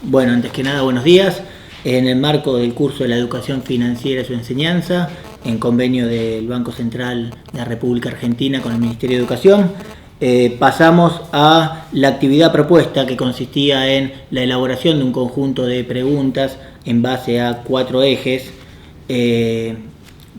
Bueno, antes que nada, buenos días. En el marco del curso de la educación financiera y su enseñanza, en convenio del Banco Central de la República Argentina con el Ministerio de Educación, pasamos a la actividad propuesta, que consistía en la elaboración de un conjunto de preguntas en base a 4 ejes.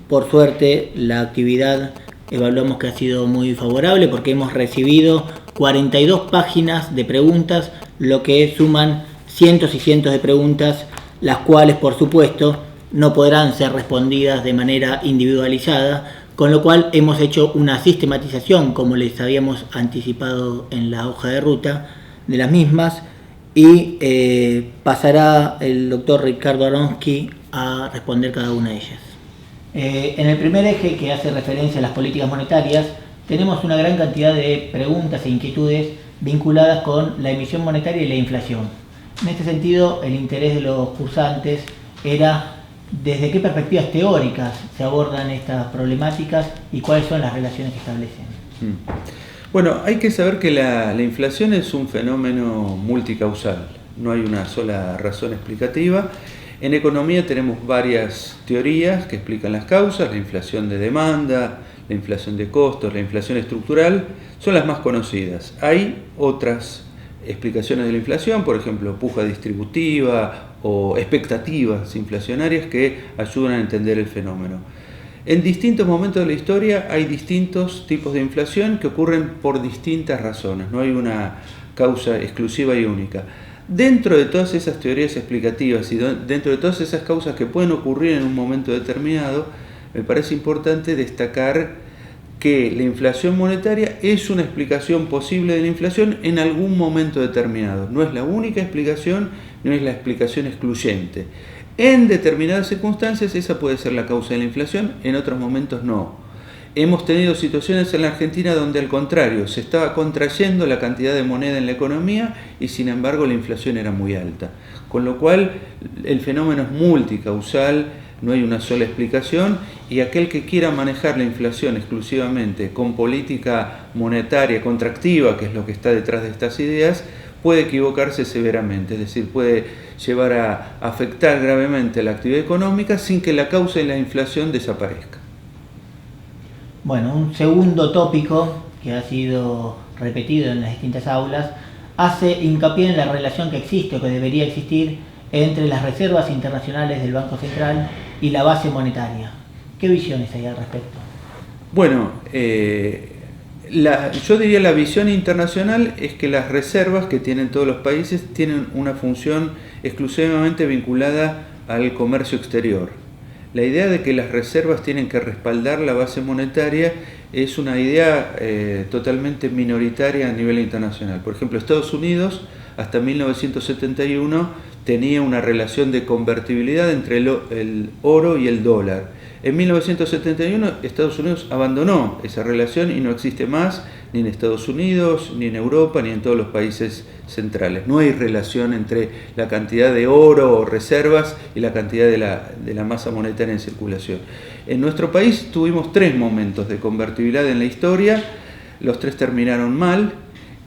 Por suerte, la actividad evaluamos que ha sido muy favorable porque hemos recibido 42 páginas de preguntas, lo que suman cientos y cientos de preguntas, las cuales, por supuesto, no podrán ser respondidas de manera individualizada, con lo cual hemos hecho una sistematización, como les habíamos anticipado en la hoja de ruta, de las mismas, y pasará el doctor Ricardo Aronsky a responder cada una de ellas. En el primer eje, que hace referencia a las políticas monetarias, tenemos una gran cantidad de preguntas e inquietudes vinculadas con la emisión monetaria y la inflación. En este sentido, el interés de los cursantes era desde qué perspectivas teóricas se abordan estas problemáticas y cuáles son las relaciones que establecen. Bueno, hay que saber que la inflación es un fenómeno multicausal, no hay una sola razón explicativa. En economía tenemos varias teorías que explican las causas: la inflación de demanda, la inflación de costos, la inflación estructural, son las más conocidas. Hay otras explicaciones de la inflación, por ejemplo, puja distributiva o expectativas inflacionarias que ayudan a entender el fenómeno. En distintos momentos de la historia hay distintos tipos de inflación que ocurren por distintas razones, no hay una causa exclusiva y única. Dentro de todas esas teorías explicativas y dentro de todas esas causas que pueden ocurrir en un momento determinado, me parece importante destacar que la inflación monetaria es una explicación posible de la inflación en algún momento determinado. No es la única explicación, no es la explicación excluyente. En determinadas circunstancias esa puede ser la causa de la inflación, en otros momentos no. Hemos tenido situaciones en la Argentina donde al contrario, se estaba contrayendo la cantidad de moneda en la economía y sin embargo la inflación era muy alta. Con lo cual el fenómeno es multicausal, no hay una sola explicación, y aquel que quiera manejar la inflación exclusivamente con política monetaria contractiva, que es lo que está detrás de estas ideas, puede equivocarse severamente, es decir, puede llevar a afectar gravemente la actividad económica sin que la causa de la inflación desaparezca. Bueno, un segundo tópico que ha sido repetido en las distintas aulas hace hincapié en la relación que existe o que debería existir entre las reservas internacionales del Banco Central y la base monetaria. ¿Qué visiones hay al respecto? Bueno, yo diría la visión internacional es que las reservas que tienen todos los países tienen una función exclusivamente vinculada al comercio exterior. La idea de que las reservas tienen que respaldar la base monetaria es una idea totalmente minoritaria a nivel internacional. Por ejemplo, Estados Unidos hasta 1971 tenía una relación de convertibilidad entre el oro y el dólar. En 1971 Estados Unidos abandonó esa relación y no existe más ni en Estados Unidos, ni en Europa, ni en todos los países centrales. No hay relación entre la cantidad de oro o reservas y la cantidad de la masa monetaria en circulación. En nuestro país tuvimos 3 momentos de convertibilidad en la historia, los 3 terminaron mal,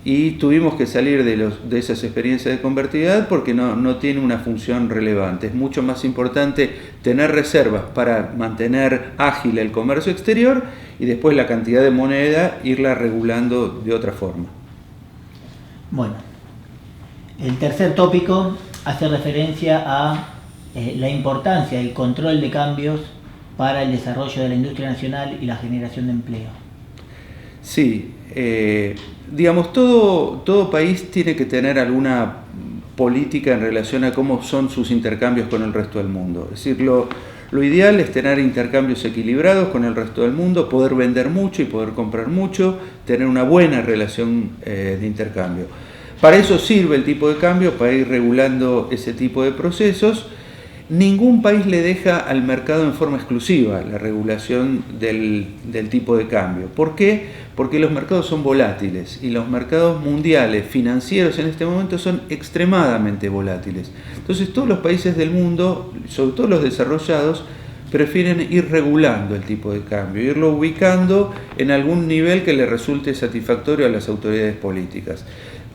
y tuvimos que salir de esas experiencias de convertibilidad porque no tiene una función relevante. Es mucho más importante tener reservas para mantener ágil el comercio exterior y después la cantidad de moneda irla regulando de otra forma. Bueno, el tercer tópico hace referencia a la importancia del control de cambios para el desarrollo de la industria nacional y la generación de empleo. Sí, digamos, todo país tiene que tener alguna política en relación a cómo son sus intercambios con el resto del mundo. Es decir, lo ideal es tener intercambios equilibrados con el resto del mundo, poder vender mucho y poder comprar mucho, tener una buena relación de intercambio. Para eso sirve el tipo de cambio, para ir regulando ese tipo de procesos. Ningún país le deja al mercado en forma exclusiva la regulación del tipo de cambio. ¿Por qué? Porque los mercados son volátiles y los mercados mundiales financieros en este momento son extremadamente volátiles. Entonces todos los países del mundo, sobre todo los desarrollados, prefieren ir regulando el tipo de cambio, irlo ubicando en algún nivel que le resulte satisfactorio a las autoridades políticas.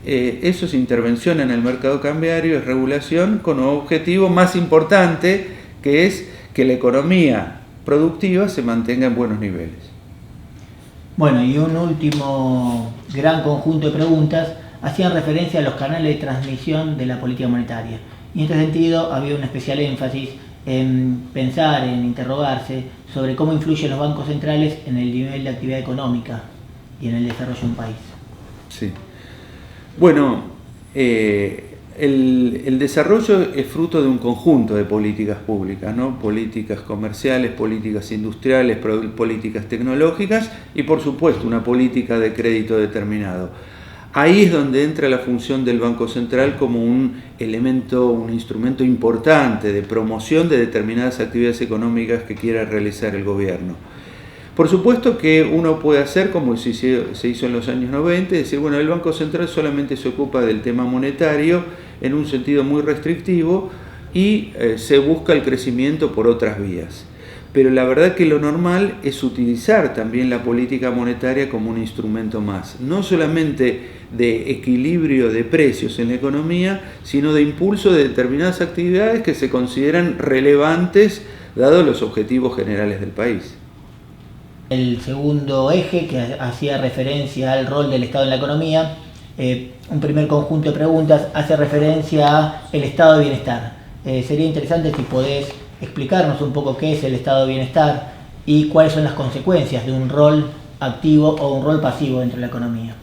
eso es intervención en el mercado cambiario, es regulación con un objetivo más importante, que es que la economía productiva se mantenga en buenos niveles. Bueno, y un último gran conjunto de preguntas hacían referencia a los canales de transmisión de la política monetaria. Y en este sentido había un especial énfasis en pensar, en interrogarse sobre cómo influyen los bancos centrales en el nivel de actividad económica y en el desarrollo de un país. Sí. Bueno, el desarrollo es fruto de un conjunto de políticas públicas, ¿no? Políticas comerciales, políticas industriales, políticas tecnológicas y por supuesto una política de crédito determinado. Ahí es donde entra la función del Banco Central como un elemento, un instrumento importante de promoción de determinadas actividades económicas que quiera realizar el gobierno. Por supuesto que uno puede hacer como se hizo en los años 90, decir, bueno, el Banco Central solamente se ocupa del tema monetario en un sentido muy restrictivo y se busca el crecimiento por otras vías. Pero la verdad que lo normal es utilizar también la política monetaria como un instrumento más, no solamente de equilibrio de precios en la economía, sino de impulso de determinadas actividades que se consideran relevantes dados los objetivos generales del país. El segundo eje, que hacía referencia al rol del Estado en la economía, un primer conjunto de preguntas hace referencia al estado de bienestar. Sería interesante si podés explicarnos un poco qué es el estado de bienestar y cuáles son las consecuencias de un rol activo o un rol pasivo dentro de la economía.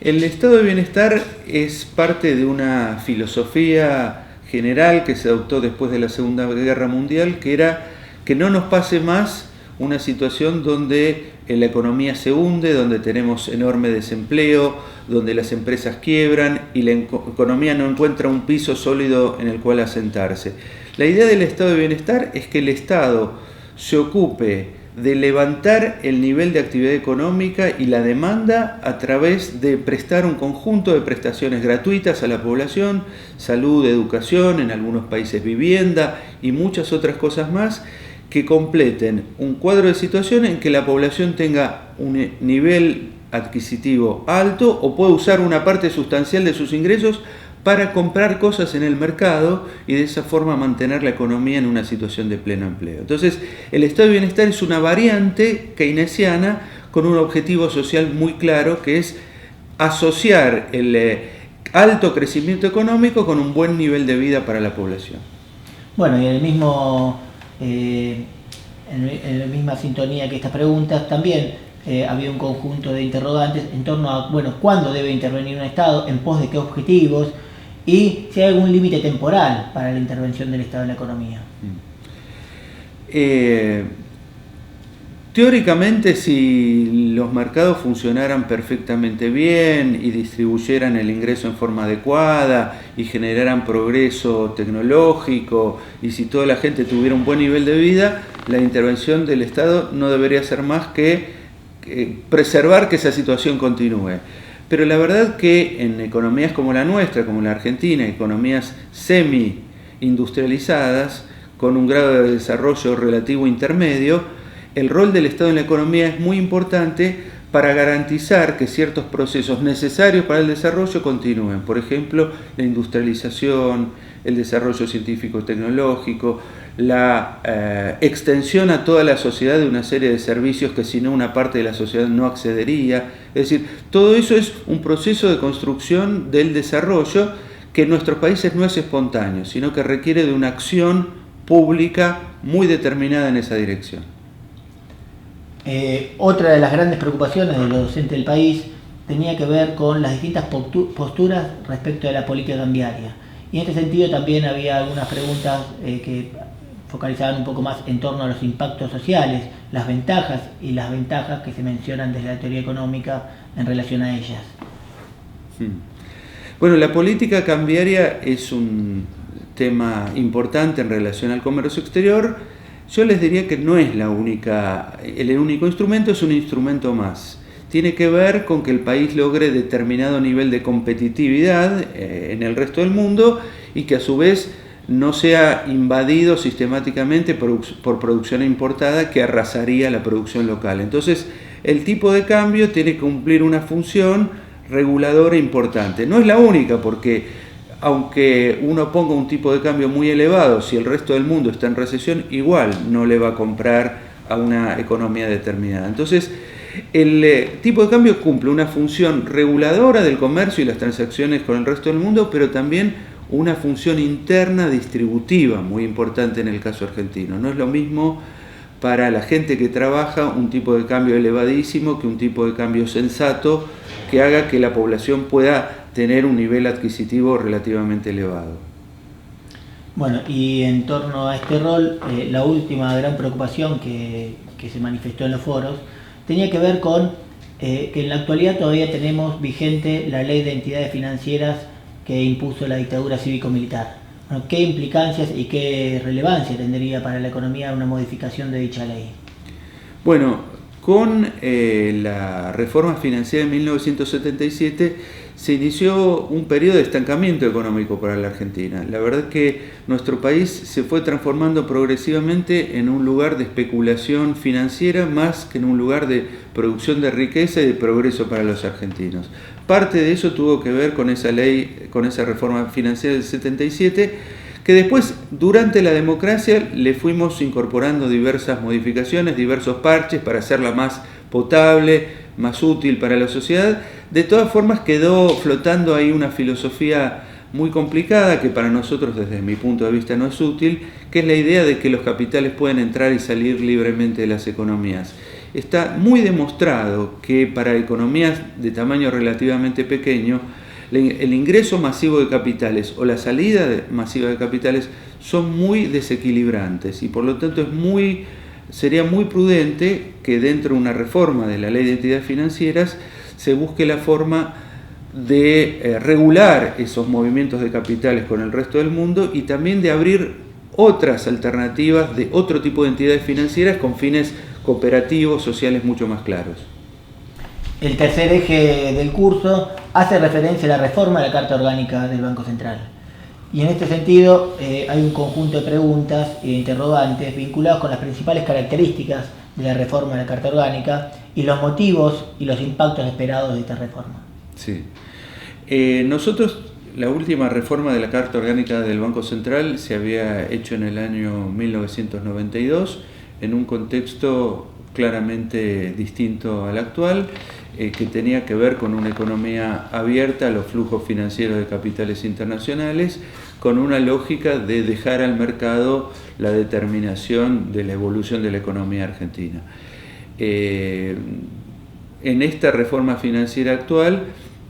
El estado de bienestar es parte de una filosofía general que se adoptó después de la Segunda Guerra Mundial, que era que no nos pase más una situación donde la economía se hunde, donde tenemos enorme desempleo, donde las empresas quiebran y la economía no encuentra un piso sólido en el cual asentarse. La idea del estado de bienestar es que el Estado se ocupe de levantar el nivel de actividad económica y la demanda a través de prestar un conjunto de prestaciones gratuitas a la población, salud, educación, en algunos países vivienda y muchas otras cosas más, que completen un cuadro de situación en que la población tenga un nivel adquisitivo alto o pueda usar una parte sustancial de sus ingresos para comprar cosas en el mercado y de esa forma mantener la economía en una situación de pleno empleo. Entonces, el estado de bienestar es una variante keynesiana con un objetivo social muy claro, que es asociar el alto crecimiento económico con un buen nivel de vida para la población. Bueno, y en la misma sintonía que estas preguntas, también había un conjunto de interrogantes en torno a, bueno, cuándo debe intervenir un Estado, en pos de qué objetivos, y si hay algún límite temporal para la intervención del Estado en la economía. Teóricamente, si los mercados funcionaran perfectamente bien y distribuyeran el ingreso en forma adecuada y generaran progreso tecnológico y si toda la gente tuviera un buen nivel de vida, la intervención del Estado no debería ser más que preservar que esa situación continúe. Pero la verdad que en economías como la nuestra, como la Argentina, economías semi-industrializadas, con un grado de desarrollo relativo intermedio, el rol del Estado en la economía es muy importante para garantizar que ciertos procesos necesarios para el desarrollo continúen. Por ejemplo, la industrialización, el desarrollo científico-tecnológico, la extensión a toda la sociedad de una serie de servicios que si no una parte de la sociedad no accedería. Es decir, todo eso es un proceso de construcción del desarrollo que en nuestros países no es espontáneo, sino que requiere de una acción pública muy determinada en esa dirección. Otra de las grandes preocupaciones de los docentes del país tenía que ver con las distintas posturas respecto de la política cambiaria. Y en este sentido también había algunas preguntas que focalizaban un poco más en torno a los impactos sociales, las ventajas y las ventajas que se mencionan desde la teoría económica en relación a ellas. Bueno, la política cambiaria es un tema importante en relación al comercio exterior. Yo les diría que no es el único instrumento, es un instrumento más. Tiene que ver con que el país logre determinado nivel de competitividad en el resto del mundo y que a su vez no sea invadido sistemáticamente por producción importada que arrasaría la producción local. Entonces, el tipo de cambio tiene que cumplir una función reguladora importante. No es la única, porque aunque uno ponga un tipo de cambio muy elevado, si el resto del mundo está en recesión, igual no le va a comprar a una economía determinada. Entonces, el tipo de cambio cumple una función reguladora del comercio y las transacciones con el resto del mundo, pero también una función interna distributiva muy importante en el caso argentino. No es lo mismo para la gente que trabaja un tipo de cambio elevadísimo que un tipo de cambio sensato que haga que la población pueda tener un nivel adquisitivo relativamente elevado. Bueno, y en torno a este rol, la última gran preocupación que se manifestó en los foros tenía que ver con que en la actualidad todavía tenemos vigente la ley de entidades financieras que impuso la dictadura cívico-militar. Bueno, ¿qué implicancias y qué relevancia tendría para la economía una modificación de dicha ley? Bueno, con la reforma financiera de 1977 se inició un periodo de estancamiento económico para la Argentina. La verdad es que nuestro país se fue transformando progresivamente en un lugar de especulación financiera más que en un lugar de producción de riqueza y de progreso para los argentinos. Parte de eso tuvo que ver con esa ley, con esa reforma financiera del 77, que después, durante la democracia, le fuimos incorporando diversas modificaciones, diversos parches para hacerla más potable, más útil para la sociedad. De todas formas, quedó flotando ahí una filosofía muy complicada que para nosotros, desde mi punto de vista, no es útil, que es la idea de que los capitales pueden entrar y salir libremente de las economías. Está muy demostrado que para economías de tamaño relativamente pequeño, el ingreso masivo de capitales o la salida masiva de capitales son muy desequilibrantes y por lo tanto sería muy prudente que dentro de una reforma de la ley de entidades financieras se busque la forma de regular esos movimientos de capitales con el resto del mundo y también de abrir otras alternativas de otro tipo de entidades financieras con fines cooperativos, sociales mucho más claros. El tercer eje del curso hace referencia a la reforma de la Carta Orgánica del Banco Central. Y en este sentido hay un conjunto de preguntas e interrogantes vinculados con las principales características de la reforma de la Carta Orgánica y los motivos y los impactos esperados de esta reforma. Sí. Nosotros, la última reforma de la Carta Orgánica del Banco Central se había hecho en el año 1992 en un contexto claramente distinto al actual, que tenía que ver con una economía abierta a los flujos financieros de capitales internacionales, con una lógica de dejar al mercado la determinación de la evolución de la economía argentina. En esta reforma financiera actual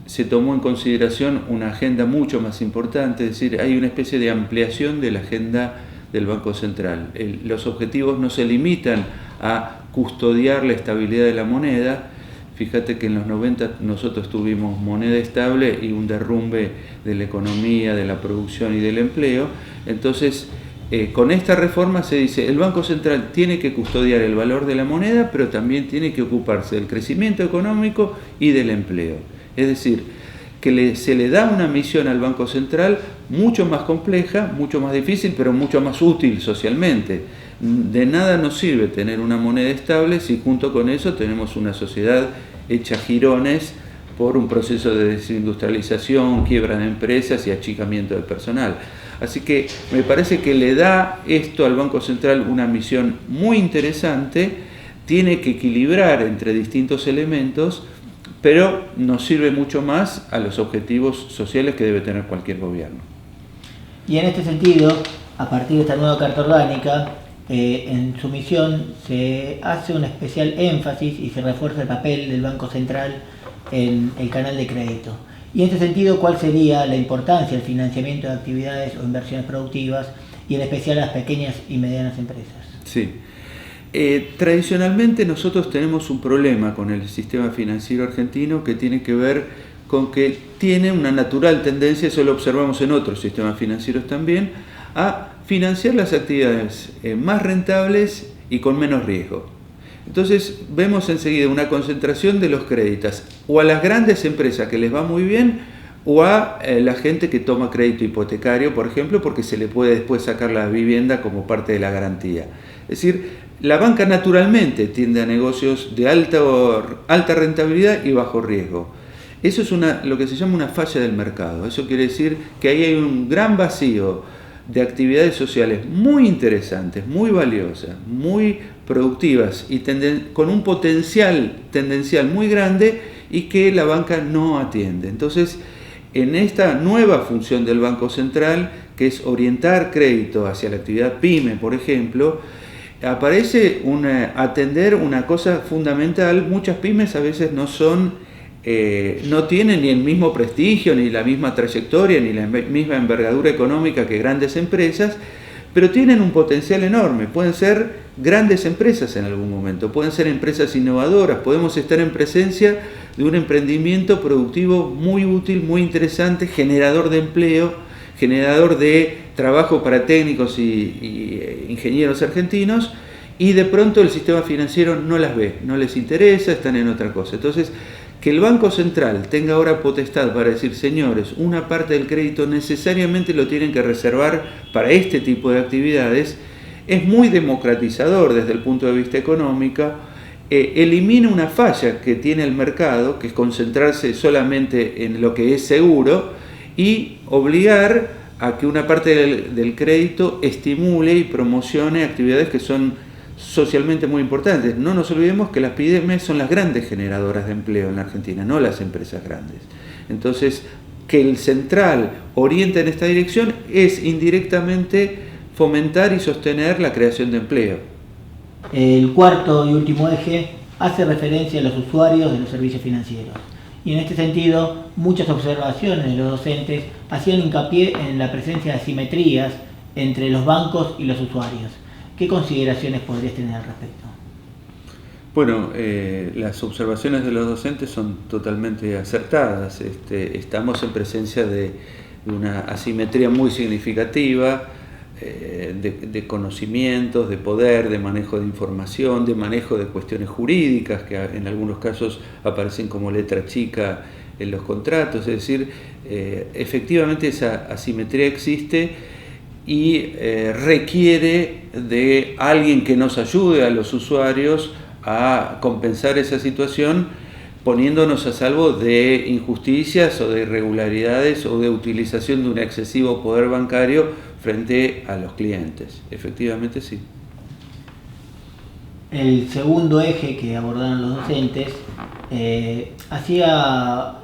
se tomó en consideración una agenda mucho más importante, es decir, hay una especie de ampliación de la agenda del Banco Central. Los objetivos no se limitan a custodiar la estabilidad de la moneda. Fíjate que en los 90 nosotros tuvimos moneda estable y un derrumbe de la economía, de la producción y del empleo. Entonces, con esta reforma se dice, el Banco Central tiene que custodiar el valor de la moneda, pero también tiene que ocuparse del crecimiento económico y del empleo. Es decir, que se le da una misión al Banco Central mucho más compleja, mucho más difícil, pero mucho más útil socialmente. De nada nos sirve tener una moneda estable si junto con eso tenemos una sociedad hecha jirones por un proceso de desindustrialización, quiebra de empresas y achicamiento de personal. Así que me parece que le da esto al Banco Central una misión muy interesante, tiene que equilibrar entre distintos elementos, pero nos sirve mucho más a los objetivos sociales que debe tener cualquier gobierno. Y en este sentido, a partir de esta nueva Carta Orgánica, en su misión se hace un especial énfasis y se refuerza el papel del Banco Central en el canal de crédito. Y en este sentido, ¿cuál sería la importancia del financiamiento de actividades o inversiones productivas y en especial a las pequeñas y medianas empresas? Sí. Tradicionalmente nosotros tenemos un problema con el sistema financiero argentino que tiene que ver con que tiene una natural tendencia, eso lo observamos en otros sistemas financieros también, a financiar las actividades más rentables y con menos riesgo. Entonces vemos enseguida una concentración de los créditos o a las grandes empresas que les va muy bien o a la gente que toma crédito hipotecario, por ejemplo, porque se le puede después sacar la vivienda como parte de la garantía. Es decir, la banca naturalmente tiende a negocios de alta rentabilidad y bajo riesgo. Eso es lo que se llama una falla del mercado. Eso quiere decir que ahí hay un gran vacío de actividades sociales muy interesantes, muy valiosas, muy productivas y con un potencial tendencial muy grande y que la banca no atiende. Entonces, en esta nueva función del Banco Central, que es orientar crédito hacia la actividad PYME, por ejemplo, aparece atender una cosa fundamental. Muchas pymes a veces no tienen ni el mismo prestigio, ni la misma trayectoria, ni la misma envergadura económica que grandes empresas, pero tienen un potencial enorme. Pueden ser grandes empresas en algún momento, pueden ser empresas innovadoras, podemos estar en presencia de un emprendimiento productivo muy útil, muy interesante, generador de empleo, generador de trabajo para técnicos y ingenieros argentinos, y de pronto el sistema financiero no las ve, no les interesa, están en otra cosa. Entonces, que el Banco Central tenga ahora potestad para decir, señores, una parte del crédito necesariamente lo tienen que reservar para este tipo de actividades, es muy democratizador desde el punto de vista económico, elimina una falla que tiene el mercado, que es concentrarse solamente en lo que es seguro, y obligar a que una parte del crédito estimule y promocione actividades que son socialmente muy importantes. No nos olvidemos que las pymes son las grandes generadoras de empleo en la Argentina, no las empresas grandes. Entonces, que el central oriente en esta dirección es indirectamente fomentar y sostener la creación de empleo. El cuarto y último eje hace referencia a los usuarios de los servicios financieros. Y en este sentido, muchas observaciones de los docentes hacían hincapié en la presencia de asimetrías entre los bancos y los usuarios. ¿Qué consideraciones podrías tener al respecto? Bueno, las observaciones de los docentes son totalmente acertadas. Estamos en presencia de una asimetría muy significativa de conocimientos, de poder, de manejo de información, de manejo de cuestiones jurídicas que en algunos casos aparecen como letra chica en los contratos. Es decir, efectivamente esa asimetría existe y requiere de alguien que nos ayude a los usuarios a compensar esa situación, poniéndonos a salvo de injusticias o de irregularidades o de utilización de un excesivo poder bancario frente a los clientes. Efectivamente sí. El segundo eje que abordaron los docentes hacía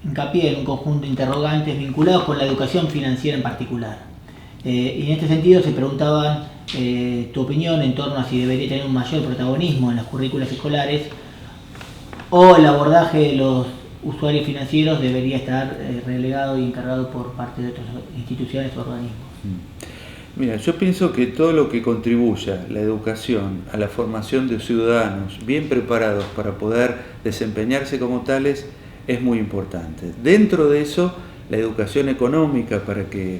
hincapié en un conjunto de interrogantes vinculados con la educación financiera en particular. Y en este sentido se preguntaban tu opinión en torno a si debería tener un mayor protagonismo en las currículas escolares o el abordaje de los usuarios financieros debería estar relegado y encargado por parte de otras instituciones o organismos. Mira, yo pienso que todo lo que contribuya la educación a la formación de ciudadanos bien preparados para poder desempeñarse como tales es muy importante. Dentro de eso, la educación económica para que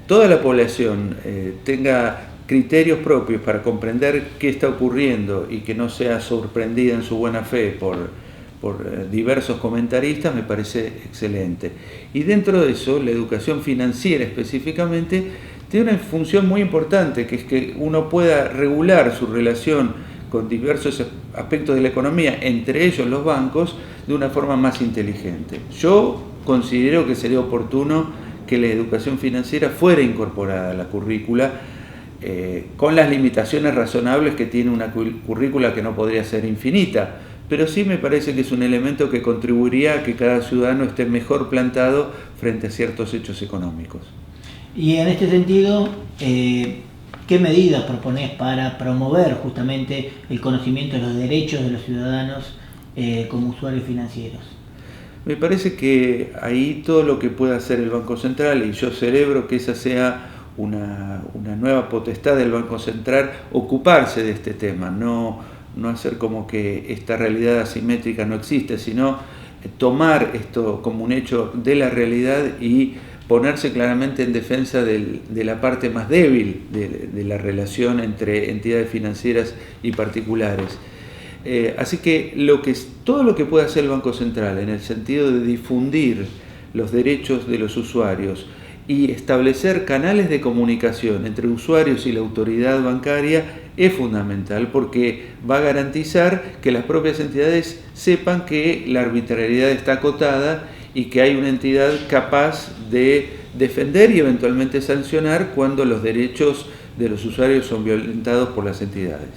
toda la población tenga criterios propios para comprender qué está ocurriendo y que no sea sorprendida en su buena fe por diversos comentaristas, me parece excelente. Y dentro de eso, la educación financiera específicamente tiene una función muy importante, que es que uno pueda regular su relación con diversos aspectos de la economía, entre ellos los bancos, de una forma más inteligente. Yo considero que sería oportuno que la educación financiera fuera incorporada a la currícula, con las limitaciones razonables que tiene una currícula que no podría ser infinita, pero sí me parece que es un elemento que contribuiría a que cada ciudadano esté mejor plantado frente a ciertos hechos económicos. Y en este sentido, ¿qué medidas proponés para promover justamente el conocimiento de los derechos de los ciudadanos como usuarios financieros? Me parece que ahí todo lo que pueda hacer el Banco Central, y yo celebro que esa sea una nueva potestad del Banco Central, ocuparse de este tema, no hacer como que esta realidad asimétrica no existe, sino tomar esto como un hecho de la realidad y ponerse claramente en defensa de la parte más débil de la relación entre entidades financieras y particulares. Así que todo lo que pueda hacer el Banco Central en el sentido de difundir los derechos de los usuarios y establecer canales de comunicación entre usuarios y la autoridad bancaria es fundamental porque va a garantizar que las propias entidades sepan que la arbitrariedad está acotada y que hay una entidad capaz de defender y eventualmente sancionar cuando los derechos de los usuarios son violentados por las entidades.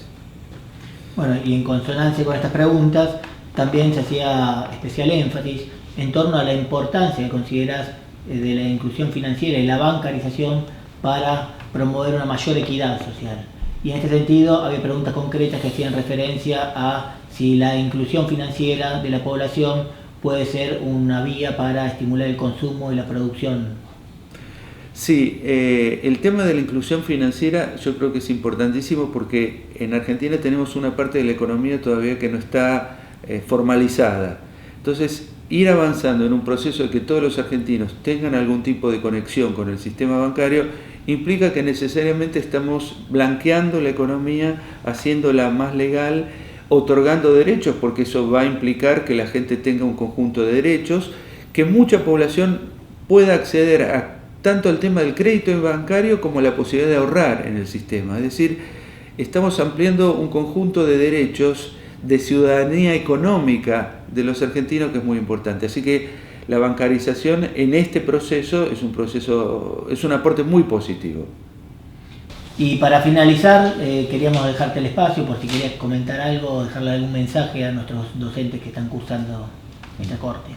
Bueno, y en consonancia con estas preguntas, también se hacía especial énfasis en torno a la importancia que consideras de la inclusión financiera y la bancarización para promover una mayor equidad social. Y en este sentido había preguntas concretas que hacían referencia a si la inclusión financiera de la población puede ser una vía para estimular el consumo y la producción. Sí, el tema de la inclusión financiera yo creo que es importantísimo porque en Argentina tenemos una parte de la economía todavía que no está formalizada. Entonces, ir avanzando en un proceso de que todos los argentinos tengan algún tipo de conexión con el sistema bancario implica que necesariamente estamos blanqueando la economía, haciéndola más legal, otorgando derechos, porque eso va a implicar que la gente tenga un conjunto de derechos, que mucha población pueda acceder a tanto al tema del crédito bancario como la posibilidad de ahorrar en el sistema. Es decir, estamos ampliando un conjunto de derechos de ciudadanía económica de los argentinos que es muy importante. Así que la bancarización en este proceso es un aporte muy positivo. Y para finalizar, queríamos dejarte el espacio por si querías comentar algo o dejarle algún mensaje a nuestros docentes que están cursando esta corte.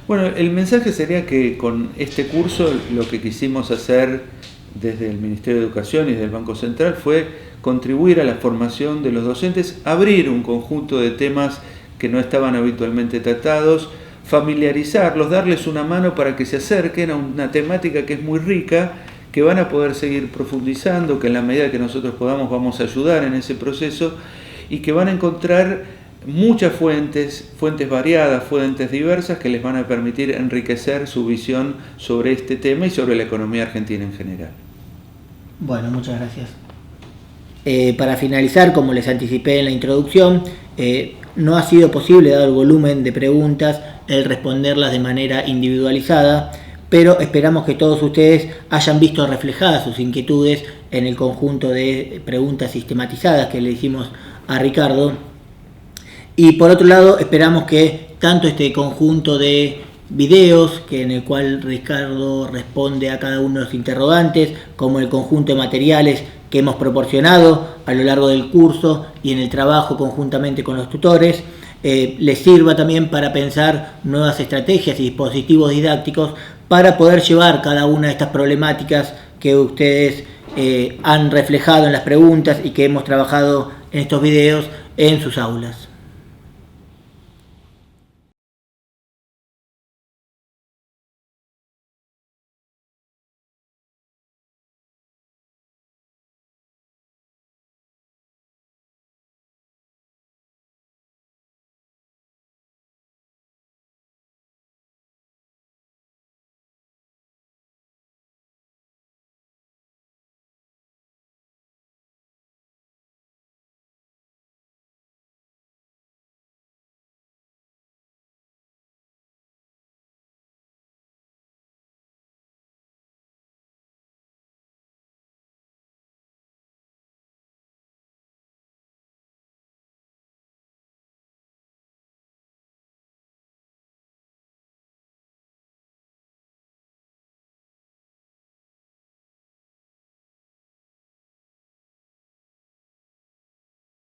Bueno, el mensaje sería que con este curso lo que quisimos hacer desde el Ministerio de Educación y desde el Banco Central fue contribuir a la formación de los docentes, abrir un conjunto de temas que no estaban habitualmente tratados, familiarizarlos, darles una mano para que se acerquen a una temática que es muy rica, que van a poder seguir profundizando, que en la medida que nosotros podamos vamos a ayudar en ese proceso y que van a encontrar muchas fuentes variadas, fuentes diversas que les van a permitir enriquecer su visión sobre este tema y sobre la economía argentina en general. Bueno, muchas gracias. Para finalizar, como les anticipé en la introducción, no ha sido posible, dado el volumen de preguntas, el responderlas de manera individualizada, pero esperamos que todos ustedes hayan visto reflejadas sus inquietudes en el conjunto de preguntas sistematizadas que le hicimos a Ricardo. Y por otro lado, esperamos que tanto este conjunto de videos en el cual Ricardo responde a cada uno de los interrogantes, como el conjunto de materiales que hemos proporcionado a lo largo del curso y en el trabajo conjuntamente con los tutores, les sirva también para pensar nuevas estrategias y dispositivos didácticos para poder llevar cada una de estas problemáticas que ustedes han reflejado en las preguntas y que hemos trabajado en estos videos en sus aulas.